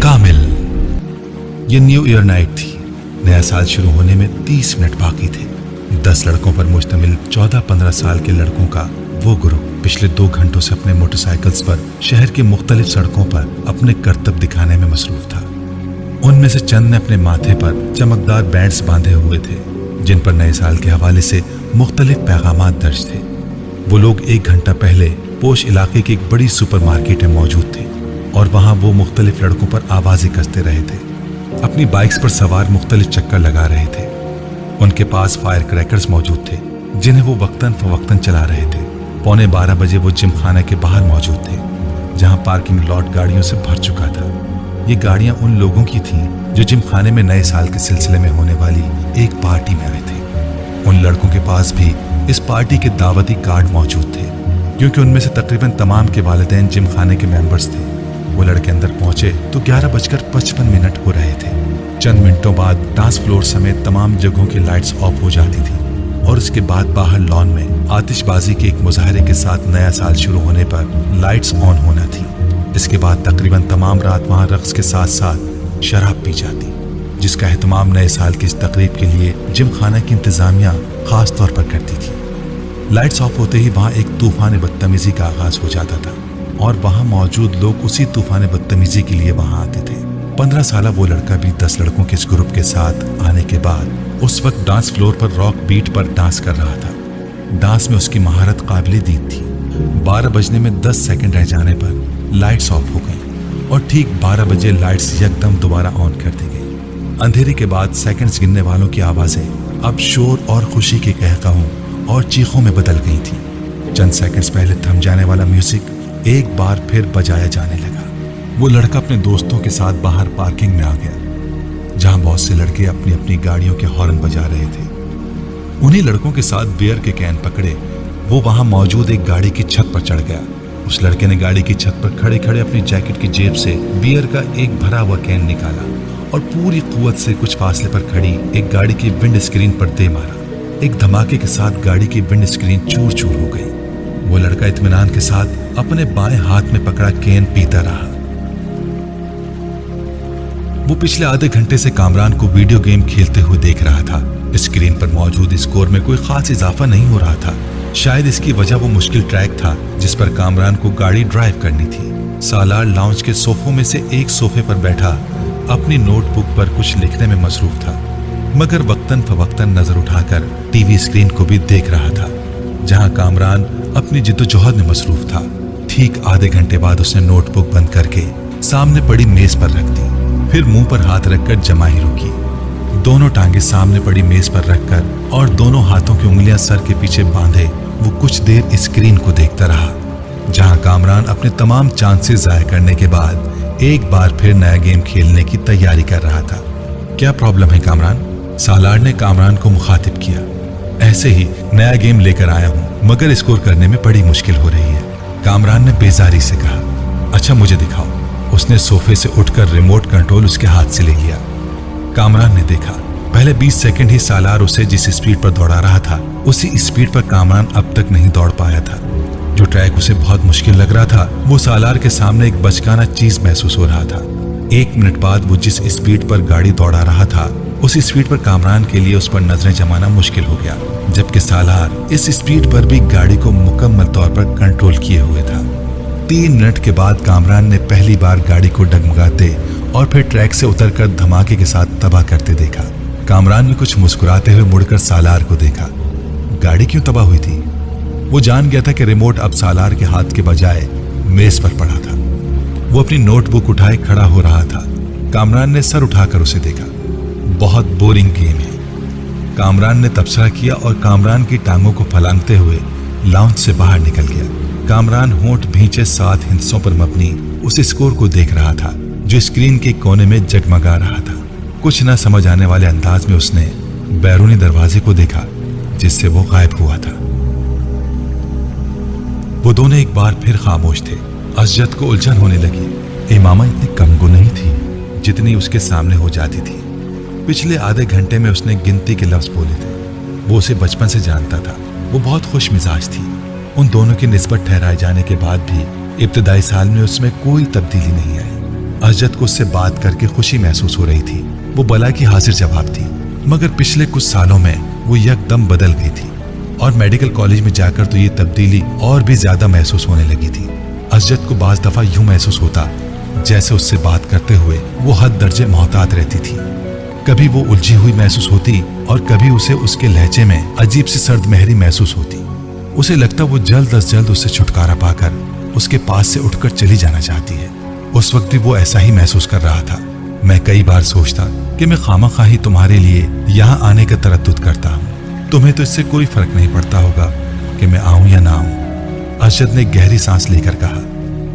कामिल। ये new year night थी। नया साल शुरू होने में 30 मिनट बाकी थे। 10 लड़कों पर मुश्तमिल 14-15 साल के लड़कों का वो ग्रुप पिछले 2 घंटों से अपने मोटरसाइकिल्स पर शहर की मुख्तलिफ सड़कों पर अपने करतब दिखाने में मसरूफ था। उनमें से चंद ने अपने माथे पर चमकदार बैंड्स बांधे हुए थे, जिन पर नए साल के हवाले से मुख्तलिफ पैगामात दर्ज थे। वो लोग 1 घंटा पहले पोश इलाके की एक बड़ी सुपरमार्केट में मौजूद थे और वहां वो मुख्तलिफ लड़कों पर आवाजें कसते रहे थे। अपनी बाइक्स पर सवार मुख्तलिफ चक्कर लगा रहे थे। उनके पास फायर क्रैकर्स मौजूद थे, जिन्हें वो वक्तन फवक्तन चला रहे थे। 11:15 बजे वो जिम खाना के बाहर मौजूद थे, जहां पार्किंग लॉट गाड़ियों से भर चुका था। ये गाड़ियां उन लोगों की थीं जो जिम खाने में नए साल के सिलसिले में होने वाली एक पार्टी में आए थे। उन लड़कों के पास भी इस पार्टी के दावती कार्ड मौजूद थे, क्योंकि उनमें से तकरीबन तमाम के वालिदैन जिम खाने के मेंबर्स थे। वो लड़के अंदर पहुंचे तो 11:55 हो रहे थे। चंद मिनटों बाद डांस फ्लोर समेत तमाम जगहों की लाइट्स ऑफ हो जाती थी और उसके बाद बाहर लॉन में आतिशबाजी के एक मुजाहरे के साथ नया साल शुरू होने पर लाइट्स ऑन होना थी। इसके बाद तकरीबन तमाम रात वहां रक्स के साथ साथ शराब पी जाती, जिसका एहतमाम नए साल की इस तकरीब के लिए जिम खाना की इंतजामिया खास तौर पर करती थी। लाइट्स ऑफ होते ही वहां एक तूफान बदतमीजी का आगाज हो जाता था और वहां मौजूद लोग उसी तूफान बदतमीजी के लिए वहां आते थे। 15 साल वो लड़का भी 10 लड़कों के इस ग्रुप के साथ आने के बाद उस वक्त डांस फ्लोर पर रॉक बीट पर डांस कर रहा था। डांस में उसकी महारत काबिले दीद थी। 12 बजने में 10 सेकंड रह जाने पर लाइट्स ऑफ हो गई और ठीक 12 बजे लाइट्स यकदम दोबारा ऑन कर दी गई। अंधेरे के बाद सेकंड्स गिनने वालों की आवाजें अब शोर और खुशी के कहकाहों और चीखों में बदल गई थी। चंद सेकंड्स पहले थम जाने वाला म्यूजिक एक बार फिर बजाया जाने लगा। वो लड़का अपने दोस्तों के साथ बाहर पार्किंग में आ गया, जहां बहुत से लड़के अपनी अपनी गाड़ियों के हॉर्न बजा रहे थे। उन्हीं लड़कों के साथ बियर के कैन पकड़े वो वहां मौजूद एक गाड़ी की छत पर चढ़ गया। उस लड़के ने गाड़ी की छत पर खड़े खड़े अपनी जैकेट की जेब से बियर का एक भरा हुआ कैन निकाला और पूरी कुव्वत से कुछ फासले पर खड़ी एक गाड़ी की विंड स्क्रीन पर दे मारा। एक धमाके के साथ गाड़ी की विंड स्क्रीन चूर चूर हो गई। वो लड़का इत्मीनान के साथ अपने बाएं हाथ में पकड़ा कैन पीता रहा। वो पिछले आधे घंटे से कामरान को वीडियो गेम खेलते हुए देख रहा था। स्क्रीन पर मौजूद स्कोर में कोई खास इजाफा नहीं हो रहा था। शायद इसकी वजह वो मुश्किल ट्रैक था जिस पर कामरान को गाड़ी ड्राइव करनी थी। सालार लाउंज के सोफों में से एक सोफे पर बैठा अपनी नोटबुक पर कुछ लिखने में मसरूफ था, मगर वक्तन फवक्तन नजर उठाकर टीवी स्क्रीन को भी देख रहा था, जहां कामरान अपनी जिद्दोजहद में मसरूफ था। ठीक आधे घंटे बाद उसने नोटबुक बंद करके सामने पड़ी मेज पर रख दी, फिर मुंह पर हाथ रखकर जमाई रुकी। दोनों टांगे सामने पड़ी मेज पर रखकर और दोनों हाथों की उंगलियां सर के पीछे बांधे वो कुछ देर स्क्रीन को देखता रहा, जहां कामरान अपने तमाम चांसेस जाया करने के बाद एक बार फिर नया गेम खेलने की तैयारी कर रहा था। क्या प्रॉब्लम है कामरान? सालार ने कामरान को मुखातिब किया। ऐसे ही नया गेम लेकर आया हूं, मगर स्कोर करने में बड़ी मुश्किल हो रही है, कामरान ने बेजारी से कहा। अच्छा मुझे दिखाओ। उसने सोफे से उठकर रिमोट कंट्रोल उसके हाथ से ले लिया। कामरान ने देखा, पहले 20 सेकंड ही सालार उसे जिस स्पीड पर दौड़ा रहा था उसी स्पीड पर कामरान अब तक नहीं दौड़ पाया था। जो ट्रैक उसे बहुत मुश्किल लग रहा था वो सालार के सामने एक बचकाना चीज महसूस हो रहा था। 1 मिनट बाद वो जिस स्पीड पर गाड़ी दौड़ा रहा था उस स्पीड पर कामरान के लिए उस पर नजरें जमाना मुश्किल हो गया, जबकि सालार इस स्पीड पर भी गाड़ी को मुकम्मल तौर पर कंट्रोल किए हुए था। 3 मिनट के बाद कामरान ने पहली बार गाड़ी को डगमगाते और फिर ट्रैक से उतरकर धमाके के साथ तबाह करते देखा। कामरान ने कुछ मुस्कुराते हुए मुड़कर सालार को देखा। गाड़ी क्यों तबाह हुई थी? वो जान गया था कि रिमोट अब सालार के हाथ के बजाय मेज पर पड़ा था। वो अपनी नोटबुक उठाए खड़ा हो रहा था। कामरान ने सर उठाकर उसे देखा। बहुत बोरिंग गेम है, कामरान ने तबसरा किया और कामरान की टांगों को फलांगते हुए लाउंज से बाहर निकल गया। कामरान होंठ भींचे 7 हिस्सों पर मबनी उस स्कोर को देख रहा था जो स्क्रीन के कोने में जगमगा रहा था। कुछ न समझ आने वाले अंदाज में उसने बैरूनी दरवाजे को देखा जिससे वो गायब हुआ था। वो दोनों एक बार फिर खामोश थे। असजद को उलझन होने लगी। इमामा इतनी कमगो नहीं थी जितनी उसके सामने हो जाती थी। पिछले आधे घंटे में उसने गिनती के लफ्ज बोले थे। वो उसे बचपन से जानता था। वो बहुत खुश मिजाज थी। उन दोनों की निस्बत ठहराए जाने के बाद भी इब्तदाई साल में उसमें कोई तब्दीली नहीं आई। असजद को उससे बात करके खुशी महसूस हो रही थी। वो बला की हाजिर जवाब थी, मगर पिछले कुछ सालों में वो यकदम बदल गई थी और मेडिकल कॉलेज में जाकर तो ये तब्दीली और भी ज्यादा महसूस होने लगी थी। असजद को बाज दफा यूं महसूस होता जैसे उससे बात करते हुए वो हद दर्जे मोहतात रहती थी। कभी वो उलझी हुई महसूस होती और कभी उसे उसके लहजे में अजीब सी सर्द महरी महसूस होती। उसे लगता वो जल्द अज जल्द उससे छुटकारा पाकर उसके पास से उठकर चली जाना चाहती है। उस वक्त भी वो ऐसा ही महसूस कर रहा था। मैं कई बार सोचता कि मैं खामखाही तुम्हारे लिए यहाँ आने का तरद्दुद करता हूँ। तुम्हें तो इससे कोई फर्क नहीं पड़ता होगा कि मैं आऊँ या ना आऊँ। असजद ने गहरी सांस लेकर कहा।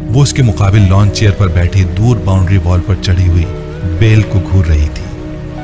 वो उसके मुकाबिल लॉन चेयर पर बैठी दूर बाउंड्री वॉल पर चढ़ी हुई बेल को घूर रही थी।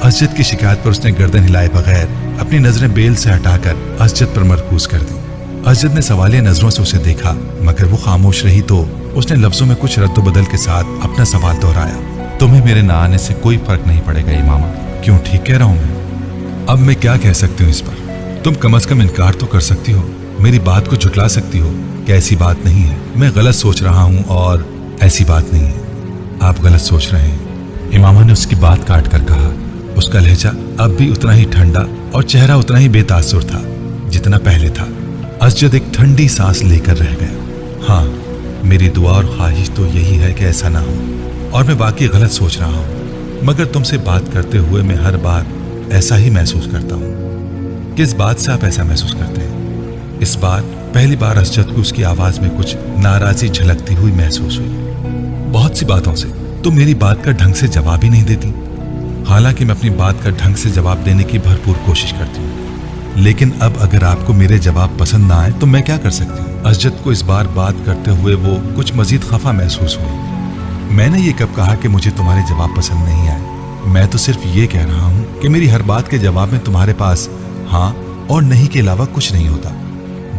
असजद की शिकायत पर उसने गर्दन हिलाए बगैर अपनी नजरें बेल से हटाकर असजद पर मरकूज कर दी। असजद ने सवालिया नजरों से उसे देखा, मगर वो खामोश रही तो उसने लफ्जों में कुछ रद्दोबदल के साथ अपना सवाल दोहराया। तुम्हें मेरे ना आने से कोई फर्क नहीं पड़ेगा इमामा। क्यों, ठीक कह रहा हूं मैं? अब मैं क्या कह सकती हूँ इस पर? तुम कम से कम इनकार तो कर सकती हो, मेरी बात को झुटला सकती हो कि ऐसी बात नहीं है, मैं गलत सोच रहा हूँ और ऐसी बात नहीं है। आप गलत सोच रहे हैं, इमामा ने उसकी बात काट कर कहा। उसका लहजा अब भी उतना ही ठंडा और चेहरा उतना ही बेतासुर था जितना पहले था। असजद एक ठंडी सांस लेकर रह गया। हाँ, मेरी दुआ और ख्वाहिश तो यही है कि ऐसा ना हो, और मैं वाकई गलत सोच रहा हूँ, मगर तुमसे बात करते हुए मैं हर बार ऐसा ही महसूस करता हूँ। किस बात से आप ऐसा महसूस करते हैं? इस बार पहली बार असजद को उसकी आवाज में कुछ नाराजगी झलकती हुई महसूस हुई। बहुत सी बातों से तुम मेरी बात का ढंग से जवाब ही नहीं देती। हालांकि मैं अपनी बात का ढंग से जवाब देने की भरपूर कोशिश करती हूँ, लेकिन अब अगर आपको मेरे जवाब पसंद ना आए तो मैं क्या कर सकती हूँ? असजद को इस बार बात करते हुए वो कुछ मजीद खफा महसूस हुई। मैंने ये कब कहा कि मुझे तुम्हारे जवाब पसंद नहीं आए? मैं तो सिर्फ ये कह रहा हूँ कि मेरी हर बात के जवाब में तुम्हारे पास हाँ और नहीं के अलावा कुछ नहीं होता।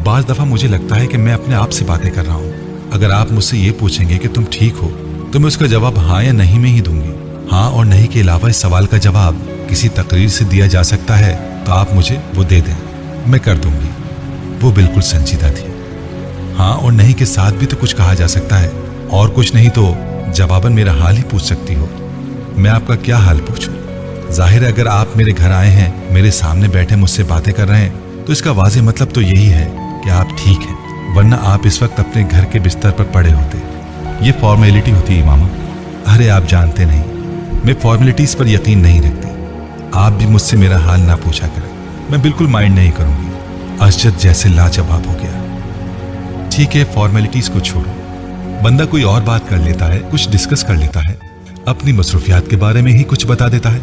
बाज दफा मुझे लगता है कि मैं अपने आप से बातें कर रहा हूँ। अगर आप मुझसे ये पूछेंगे कि तुम ठीक हो तो मैं उसका जवाब हाँ या नहीं में ही दूंगी। हाँ और नहीं के अलावा इस सवाल का जवाब किसी तकरीर से दिया जा सकता है तो आप मुझे वो दे दें, मैं कर दूंगी। वो बिल्कुल संजीदा थी। हाँ और नहीं के साथ भी तो कुछ कहा जा सकता है, और कुछ नहीं तो जवाबन मेरा हाल ही पूछ सकती हो। मैं आपका क्या हाल पूछूं? जाहिर है अगर आप मेरे घर आए हैं, मेरे सामने बैठे मुझसे बातें कर रहे हैं, तो इसका वाज़ेह मतलब तो यही है कि आप ठीक हैं, वरना आप इस वक्त अपने घर के बिस्तर पर पड़े होते। ये फॉर्मेलिटी होती है इमामा। अरे आप जानते नहीं, मैं फॉर्मेलिटीज पर यकीन नहीं रखती। आप भी मुझसे मेरा हाल ना पूछा करें, मैं बिल्कुल माइंड नहीं करूंगी। असजद जैसे लाजवाब हो गया। ठीक है, फॉर्मेलिटीज को छोड़ो, बंदा कोई और बात कर लेता है, कुछ डिस्कस कर लेता है, अपनी मसरूफियात के बारे में ही कुछ बता देता है।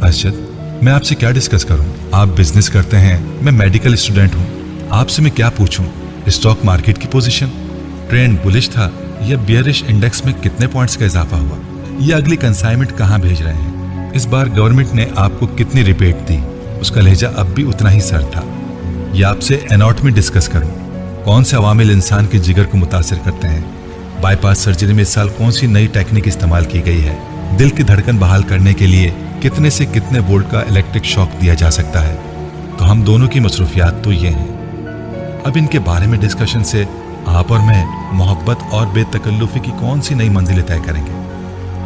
असजद, मैं आपसे क्या डिस्कस करूं? आप बिजनेस करते हैं, मैं मेडिकल स्टूडेंट हूं, आपसे मैं क्या पूछूं? स्टॉक मार्केट की पोजीशन, ट्रेंड बुलिश था या बियरिश, इंडेक्स में कितने पॉइंट्स का इजाफा हुआ, या अगली कंसाइनमेंट कहां भेज रहे हैं, इस बार गवर्नमेंट ने आपको कितनी रिबेट दी? उसका लहजा अब भी उतना ही सर्द था। या आपसे एनाटॉमी डिस्कस करूं, कौन से अवामिल इंसान के जिगर को मुतासिर करते हैं, बाईपास सर्जरी में इस साल कौन सी नई टेक्निक इस्तेमाल की गई है, दिल की धड़कन बहाल करने के लिए कितने से कितने वोल्ट का इलेक्ट्रिक शॉक दिया जा सकता है। तो हम दोनों की मसरूफियात तो ये हैं। अब इनके बारे में डिस्कशन से आप और मैं मोहब्बत और बेतकल्लुफी की कौन सी नई मंजिलें तय करेंगे,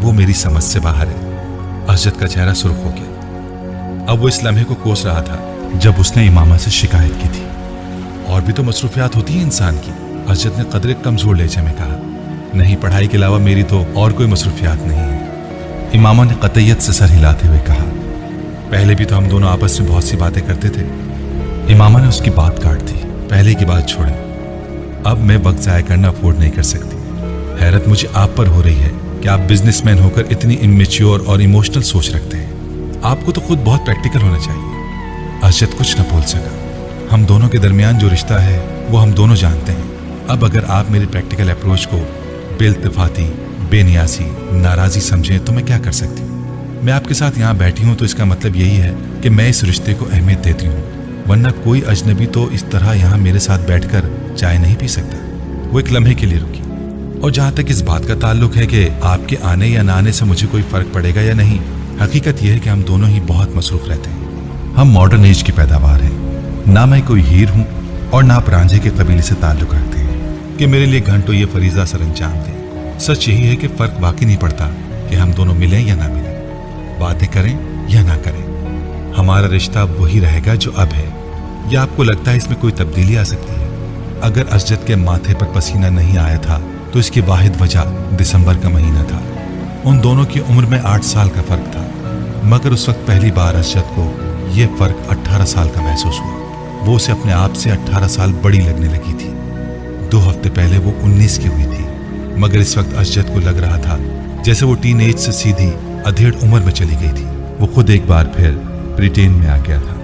वो मेरी समझ से बाहर है। असजद का चेहरा सुर्ख हो गया। अब वो इस लम्हे को कोस रहा था जब उसने इमामा से शिकायत की थी। और भी तो मसरूफियात होती है इंसान की। असजद ने कदरे कमजोर लहजे में कहा, नहीं, पढ़ाई के अलावा मेरी तो और कोई मसरूफियात नहीं है। इमामा ने कतईयत से सर हिलाते हुए कहा, पहले भी तो हम दोनों आपस में बहुत सी बातें करते थे। इमामा ने उसकी बात काट दी। पहले की बात छोड़ें, अब मैं वक्त जाया करना अफोर्ड नहीं कर सकती। हैरत मुझे आप पर हो रही है कि आप बिजनेसमैन होकर इतनी इमेच्योर और इमोशनल सोच रखते हैं। आपको तो खुद बहुत प्रैक्टिकल होना चाहिए। असजद कुछ न बोल सका। हम दोनों के दरमियान जो रिश्ता है वो हम दोनों जानते हैं। अब अगर आप मेरी प्रैक्टिकल अप्रोच को बेइल्तिफाती, बेनियासी, नाराजी समझें तो मैं क्या कर सकती हूँ? मैं आपके साथ यहाँ बैठी हूँ तो इसका मतलब यही है कि मैं इस रिश्ते को अहमियत देती हूँ, वरना कोई अजनबी तो इस तरह यहाँ मेरे साथ बैठकर चाय नहीं पी सकता। वो एक लम्हे के लिए रुकी। और जहाँ तक इस बात का ताल्लुक है कि आपके आने या ना आने से मुझे कोई फर्क पड़ेगा या नहीं, हकीकत यह है कि हम दोनों ही बहुत मसरूफ रहते हैं। हम मॉडर्न एज की पैदावार हैं। ना मैं कोई हीर हूँ और ना आप रांझे के कबीले से ताल्लुक रखते हैं कि मेरे लिए घंटों ये फरीजा सर अंजाम दें। सच यही है कि फर्क वाकई नहीं पड़ता कि हम दोनों मिलें या ना मिलें, बातें करें या ना करें, हमारा रिश्ता वही रहेगा जो अब है, या आपको लगता है इसमें कोई तब्दीली आ सकती है? अगर असजद के माथे पर पसीना नहीं आया था तो इसकी वाहिद वजह दिसंबर का महीना था। उन दोनों की उम्र में 8 साल का फर्क था, मगर उस वक्त पहली बार असजद को यह फर्क 18 साल का महसूस हुआ। वो उसे अपने आप से 18 साल बड़ी लगने लगी थी। 2 हफ्ते पहले वो 19 की हुई थी, मगर इस वक्त असजद को लग रहा था जैसे वो टीन एज से सीधी अधेड़ उम्र में चली गई थी। वो खुद एक बार फिर प्रीटेन में आ गया था।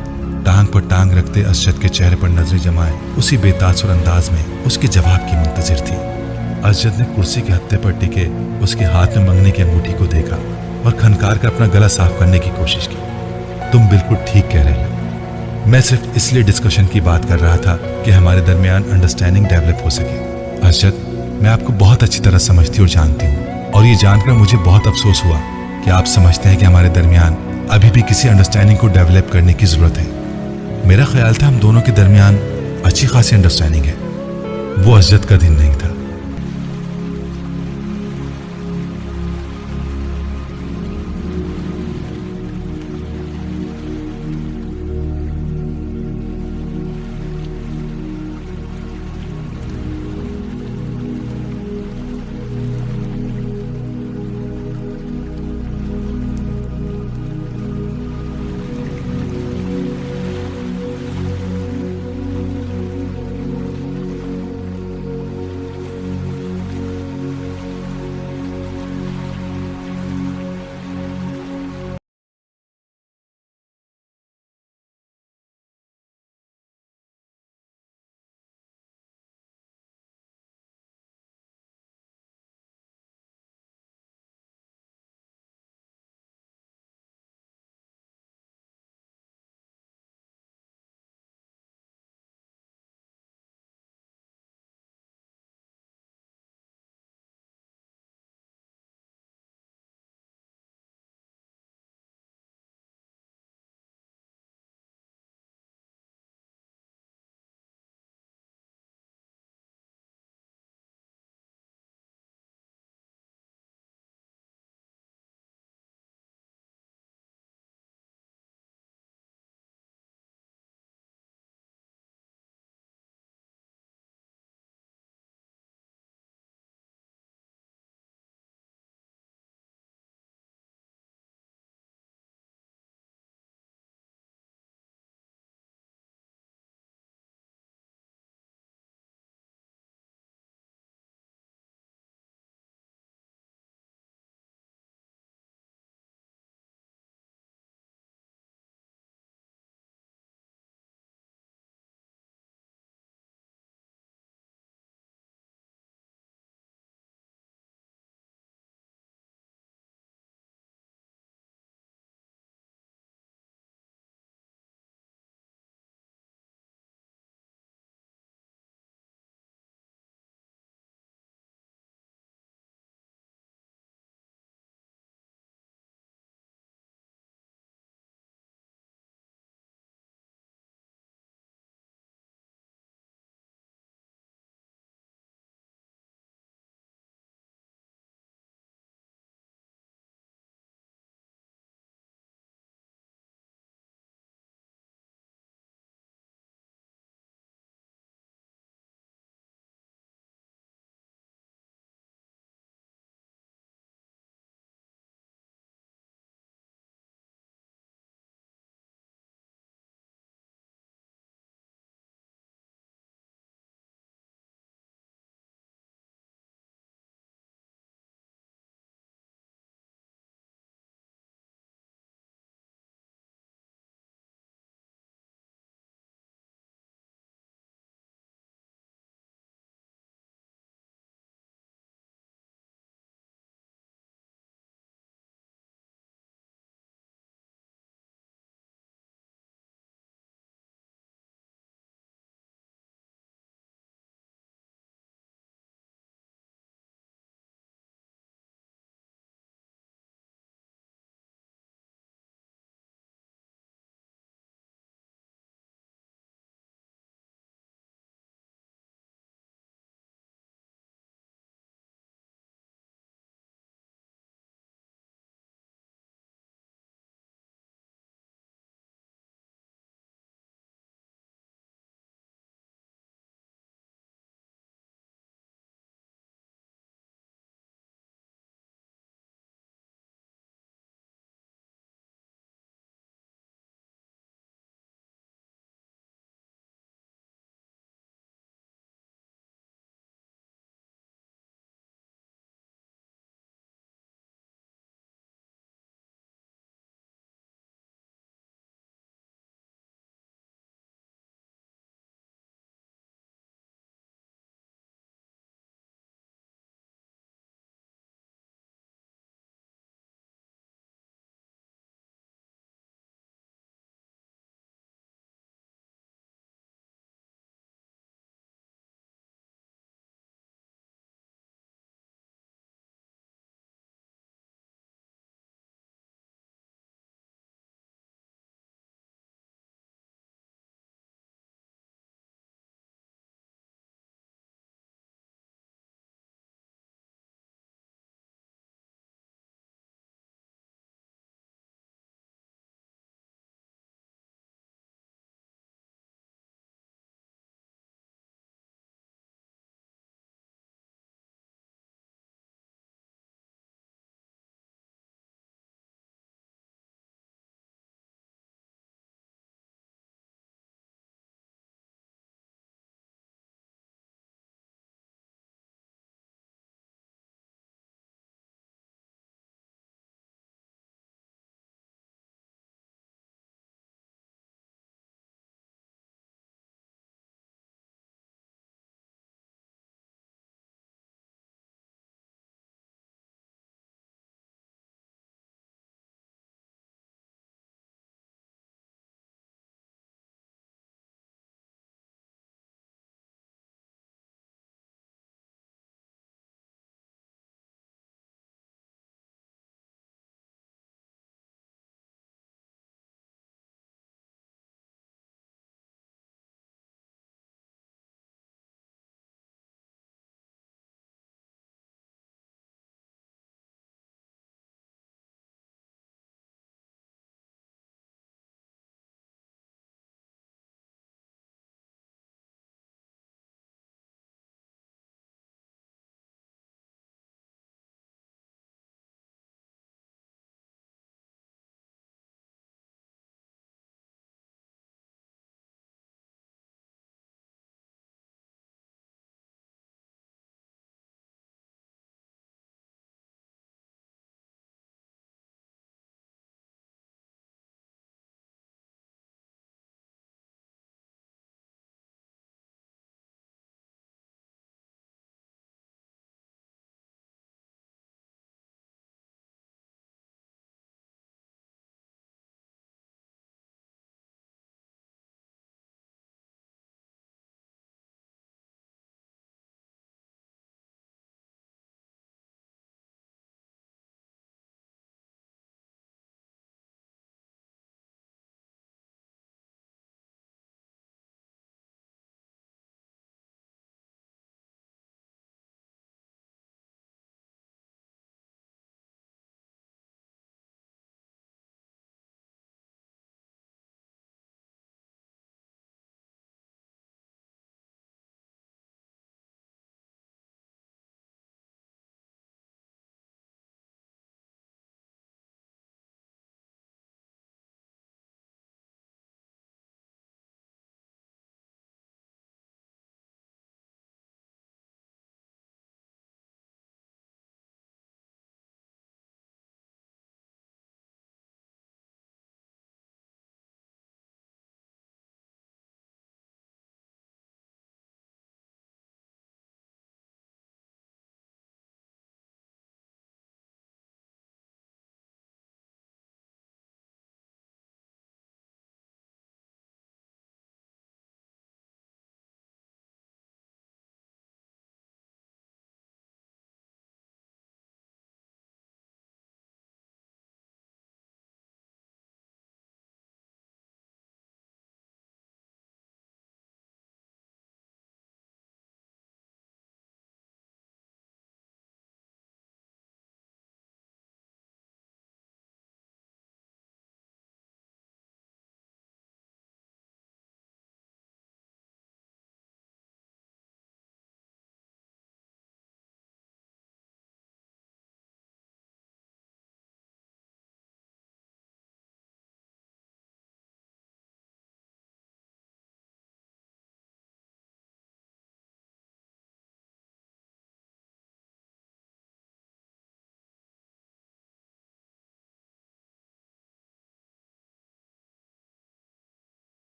टांग पर टांग रखते असजद के चेहरे पर नजरें जमाए उसी बेतासुर अंदाज में उसके जवाब की मुंतजिर थी। असजद ने कुर्सी के हत्थे पर टिके उसके हाथ में मंगनी की अंगूठी को देखा और खनकार कर अपना गला साफ करने की कोशिश की। तुम बिल्कुल ठीक कह रहे हो, मैं सिर्फ इसलिए डिस्कशन की बात कर रहा था कि हमारे दरमियान अंडरस्टैंडिंग डेवलप हो सके। असजद, मैं आपको बहुत अच्छी तरह समझती और जानती हूँ, और ये जानकर मुझे बहुत अफसोस हुआ कि आप समझते हैं कि हमारे दरमियान अभी भी किसी अंडरस्टैंडिंग को डेवलप करने की जरूरत है। मेरा ख्याल था हम दोनों के दरमियान अच्छी खासी अंडरस्टैंडिंग है। वो असजद का दिन नहीं था।